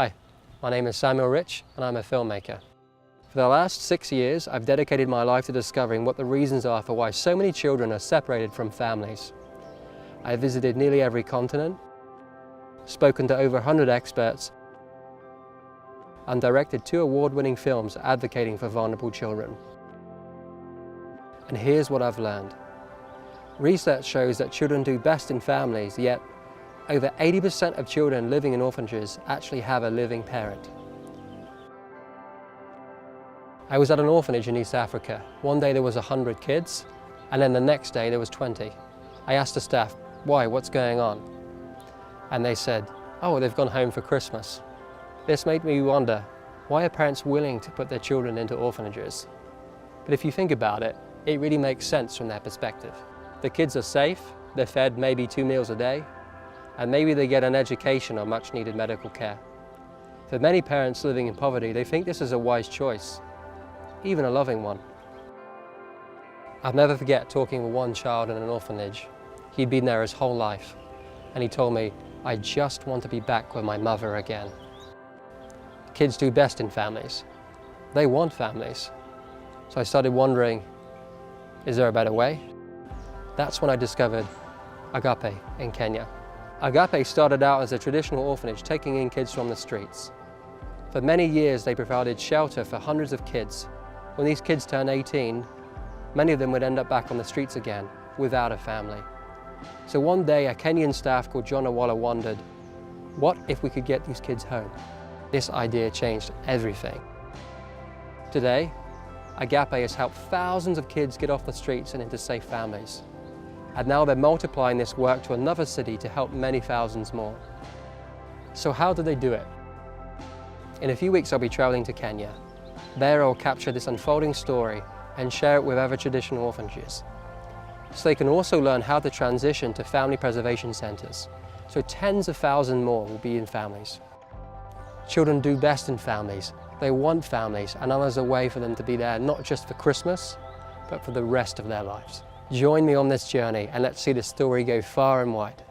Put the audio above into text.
Hi, my name is Samuel Rich and I'm a filmmaker. For the last 6 years, I've dedicated my life to discovering what the reasons are for why so many children are separated from families. I've visited nearly every continent, spoken to over 100 experts, and directed 2 award-winning films advocating for vulnerable children. And here's what I've learned. Research shows that children do best in families, yet over 80% of children living in orphanages actually have a living parent. I was at an orphanage in East Africa. One day there was 100 kids, and then the next day there was 20. I asked the staff, why, what's going on? And they said, oh, they've gone home for Christmas. This made me wonder, why are parents willing to put their children into orphanages? But if you think about it, it really makes sense from their perspective. The kids are safe, they're fed maybe 2 meals a day, and maybe they get an education or much needed medical care. For many parents living in poverty, they think this is a wise choice, even a loving one. I'll never forget talking with one child in an orphanage. He'd been there his whole life, and he told me, I just want to be back with my mother again. Kids do best in families. They want families. So I started wondering, is there a better way? That's when I discovered Agape in Kenya. Agape started out as a traditional orphanage taking in kids from the streets. For many years they provided shelter for hundreds of kids. When these kids turned 18, many of them would end up back on the streets again without a family. So one day a Kenyan staff called John Awala wondered, what if we could get these kids home? This idea changed everything. Today, Agape has helped thousands of kids get off the streets and into safe families. And now they're multiplying this work to another city to help many thousands more. So how do they do it? In a few weeks I'll be traveling to Kenya. There I'll capture this unfolding story and share it with other traditional orphanages. So they can also learn how to transition to family preservation centers. So tens of thousands more will be in families. Children do best in families. They want families, and there's a way for them to be there not just for Christmas, but for the rest of their lives. Join me on this journey and let's see the story go far and wide.